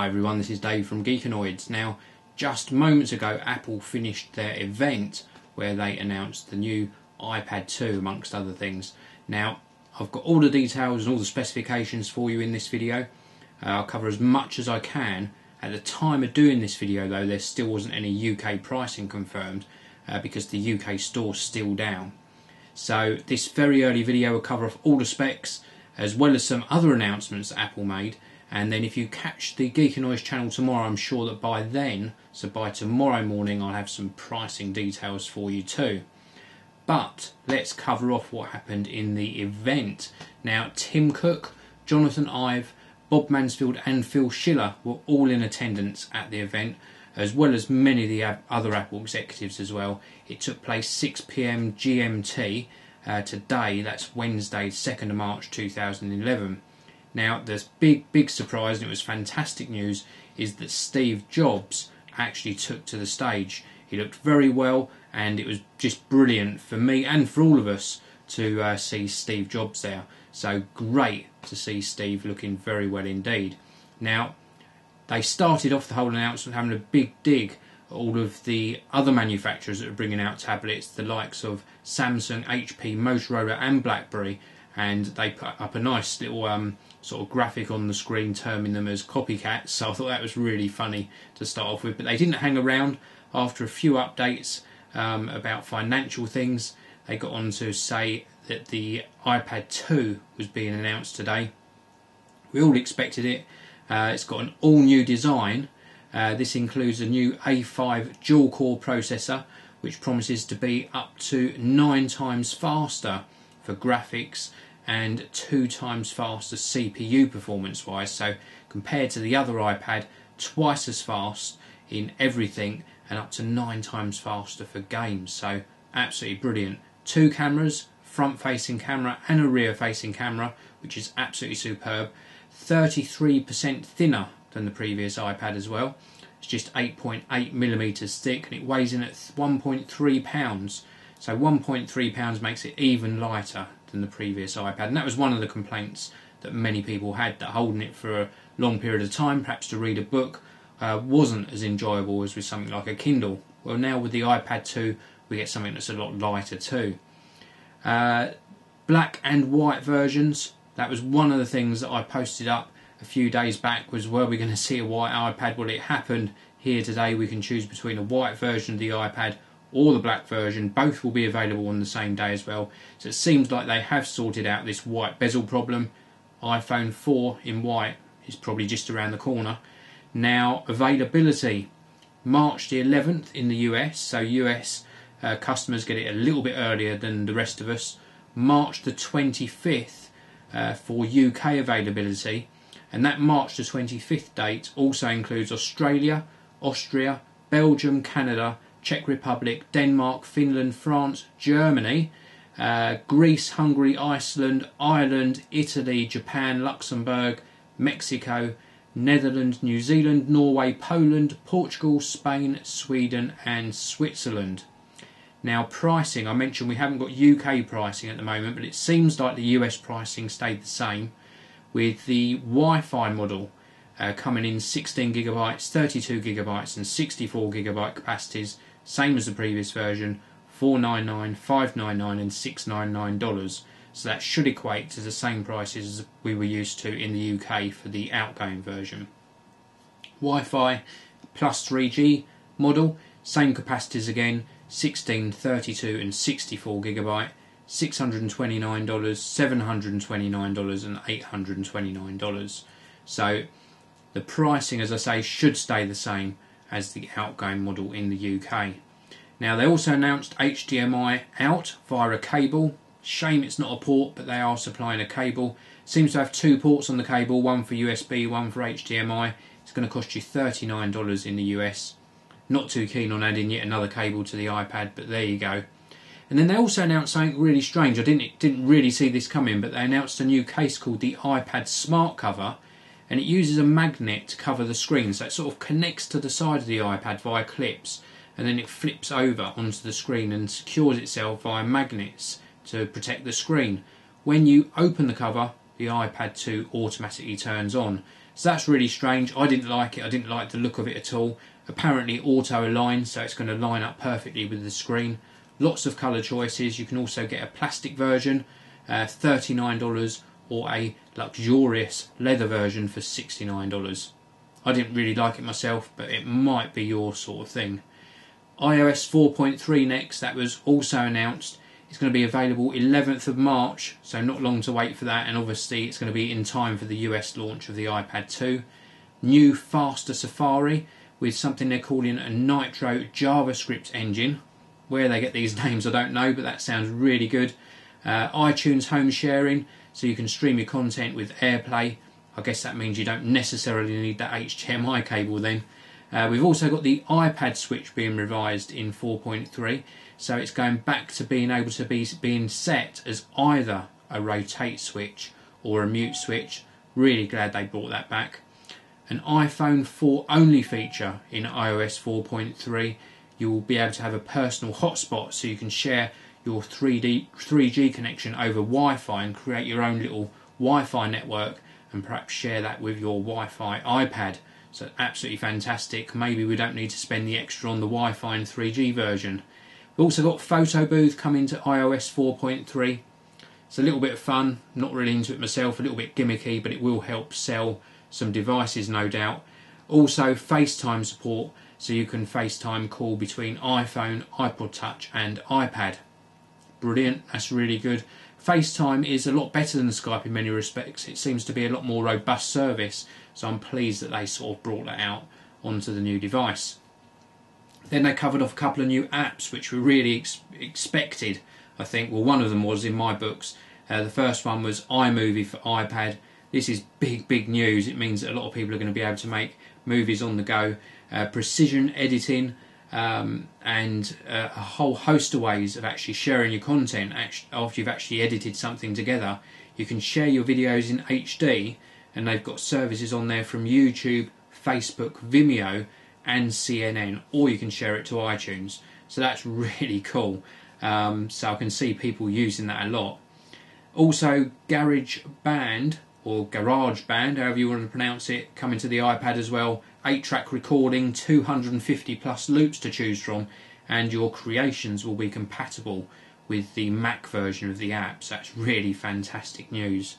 Hi everyone, this is Dave from Geekanoids. Now, just moments ago Apple finished their event where they announced the new iPad 2 amongst other things. Now, I've got all the details and all the specifications for you in this video. I'll cover as much as I can. At the time of doing this video though, there still wasn't any UK pricing confirmed because the UK store's still down. So this very early video will cover off all the specs as well as some other announcements that Apple made. And then if you catch the Geekanoids channel tomorrow, I'm sure that by then, so by tomorrow morning, I'll have some pricing details for you too. But let's cover off what happened in the event. Now, Tim Cook, Jonathan Ive, Bob Mansfield and Phil Schiller were all in attendance at the event, as well as many of the other Apple executives as well. It took place 6 PM GMT today, that's Wednesday 2nd of March 2011. Now, the big surprise, and it was fantastic news, is that Steve Jobs actually took to the stage. He looked very well, and it was just brilliant for me and for all of us to see Steve Jobs there. So great to see Steve looking very well indeed. Now, they started off the whole announcement having a big dig at all of the other manufacturers that are bringing out tablets, the likes of Samsung, HP, Motorola and BlackBerry, and they put up a nice little sort of graphic on the screen terming them as copycats, so I thought that was really funny to start off with. But they didn't hang around. After a few updates about financial things, they got on to say that the iPad 2 was being announced today. We all expected it. It's got an all new design. This includes a new A5 dual-core processor, which promises to be up to 9 times faster for graphics and 2 times faster CPU performance wise. So compared to the other iPad, twice as fast in everything and up to 9 times faster for games. So absolutely brilliant. 2 cameras, front facing camera and a rear facing camera, which is absolutely superb. 33% thinner than the previous iPad as well. It's just 8.8mm thick and it weighs in at 1.3 pounds. So 1.3 pounds makes it even lighter than the previous iPad, and that was one of the complaints that many people had, that holding it for a long period of time, perhaps to read a book, wasn't as enjoyable as with something like a Kindle. Well, now with the iPad 2 we get something that's a lot lighter too. Black and white versions, that was one of the things that I posted up a few days back, was were we going to see a white iPad? Well, it happened here today. We can choose between a white version of the iPad or the black version. Both will be available on the same day as well. So it seems like they have sorted out this white bezel problem. iPhone 4 in white is probably just around the corner. Now, availability, March the 11th in the US, so US customers get it a little bit earlier than the rest of us. March the 25th for UK availability, and that March the 25th date also includes Australia, Austria, Belgium, Canada, Czech Republic, Denmark, Finland, France, Germany, Greece, Hungary, Iceland, Ireland, Italy, Japan, Luxembourg, Mexico, Netherlands, New Zealand, Norway, Poland, Portugal, Spain, Sweden and Switzerland. Now, pricing, I mentioned we haven't got UK pricing at the moment, but it seems like the US pricing stayed the same, with the Wi-Fi model coming in 16GB, 32GB and 64GB capacities, same as the previous version, $499, $599 and $699. So that should equate to the same prices as we were used to in the UK for the outgoing version. Wi-Fi plus 3G model, same capacities again, 16, 32 and 64GB, $629, $729 and $829. So the pricing, as I say, should stay the same as the outgoing model in the UK. Now, they also announced HDMI out via a cable. Shame it's not a port, but they are supplying a cable. Seems to have 2 ports on the cable, one for USB, one for HDMI. It's going to cost you $39 in the US. Not too keen on adding yet another cable to the iPad, but there you go. And then they also announced something really strange. I didn't really see this coming, but they announced a new case called the iPad Smart Cover, and it uses a magnet to cover the screen, so it sort of connects to the side of the iPad via clips, and then it flips over onto the screen and secures itself via magnets to protect the screen. When you open the cover, the iPad 2 automatically turns on. So that's really strange. I didn't like it. I didn't like the look of it at all. Apparently auto align, so it's going to line up perfectly with the screen. Lots of colour choices. You can also get a plastic version, $39, or a luxurious leather version for $69. I didn't really like it myself, but it might be your sort of thing. iOS 4.3 next, that was also announced. It's going to be available 11th of March, so not long to wait for that, and obviously it's going to be in time for the US launch of the iPad 2. New faster Safari with something they're calling a Nitro JavaScript engine. Where they get these names I don't know, but that sounds really good. iTunes home sharing, so you can stream your content with AirPlay. I guess that means you don't necessarily need that HDMI cable then. We've also got the iPad switch being revised in 4.3, so it's going back to being able to be being set as either a rotate switch or a mute switch. Really glad they brought that back. An iPhone 4 only feature in iOS 4.3. You will be able to have a personal hotspot, so you can share your 3G connection over Wi-Fi and create your own little Wi-Fi network, and perhaps share that with your Wi-Fi iPad. So absolutely fantastic. Maybe we don't need to spend the extra on the Wi-Fi and 3G version. We've also got Photo Booth coming to iOS 4.3. It's a little bit of fun, not really into it myself, a little bit gimmicky, but it will help sell some devices, no doubt. Also FaceTime support, so you can FaceTime call between iPhone, iPod Touch and iPad. Brilliant, that's really good. FaceTime is a lot better than Skype in many respects. It seems to be a lot more robust service, so I'm pleased that they sort of brought that out onto the new device. Then they covered off a couple of new apps which were really expected, I think. Well, one of them was in my books. The first one was iMovie for iPad. This is big news. It means that a lot of people are going to be able to make movies on the go. Precision editing, and a whole host of ways of actually sharing your content after you've actually edited something together. You can share your videos in HD, and they've got services on there from YouTube, Facebook, Vimeo and CNN, or you can share it to iTunes. So that's really cool. So I can see people using that a lot. Also GarageBand, or GarageBand, however you want to pronounce it, coming to the iPad as well. 8-track recording, 250 plus loops to choose from, and your creations will be compatible with the Mac version of the app. So that's really fantastic news.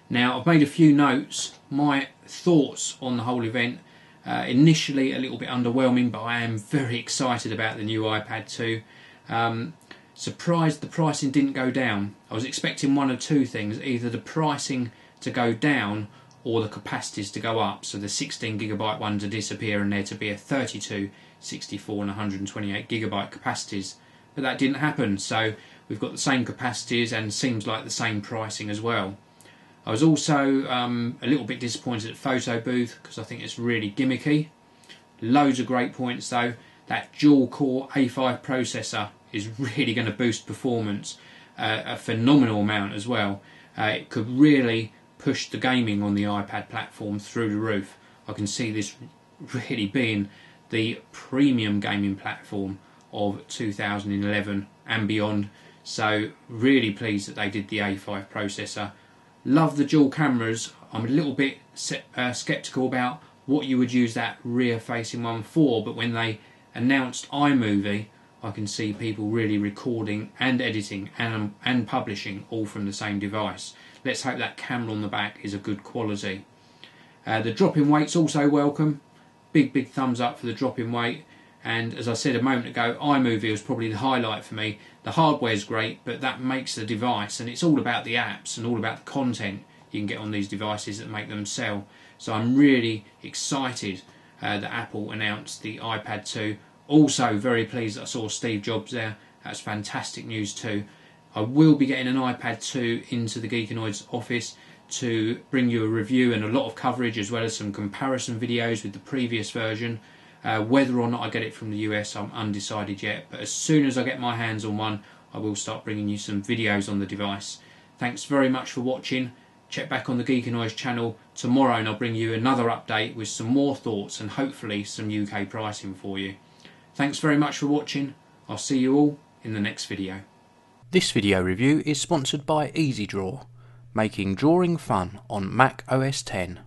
Now, I've made a few notes. My thoughts on the whole event. Initially a little bit underwhelming, but I am very excited about the new iPad 2. Surprised the pricing didn't go down. I was expecting one of two things: either the pricing to go down or the capacities to go up, so the 16GB one to disappear and there to be a 32, 64 and 128GB capacities. But that didn't happen, so we've got the same capacities and seems like the same pricing as well. I was also a little bit disappointed at Photo Booth because I think it's really gimmicky. Loads of great points though. That dual-core A5 processor is really going to boost performance a phenomenal amount as well. It could really push the gaming on the iPad platform through the roof. I can see this really being the premium gaming platform of 2011 and beyond. So really pleased that they did the A5 processor. Love the dual cameras. I'm a little bit sceptical about what you would use that rear facing one for, but when they announced iMovie, I can see people really recording and editing and publishing all from the same device. Let's hope that camera on the back is of good quality. The drop-in weight's also welcome. Big thumbs up for the drop-in weight. And as I said a moment ago, iMovie was probably the highlight for me. The hardware's great, but that makes the device, and it's all about the apps and all about the content you can get on these devices that make them sell. So I'm really excited that Apple announced the iPad 2. Also very pleased that I saw Steve Jobs there. That's fantastic news too. I will be getting an iPad 2 into the Geekanoids office to bring you a review and a lot of coverage, as well as some comparison videos with the previous version. Whether or not I get it from the US, I'm undecided yet, but as soon as I get my hands on one, I will start bringing you some videos on the device. Thanks very much for watching. Check back on the Geekanoids channel tomorrow and I'll bring you another update with some more thoughts and hopefully some UK pricing for you. Thanks very much for watching. I'll see you all in the next video. This video review is sponsored by EasyDraw, making drawing fun on Mac OS X.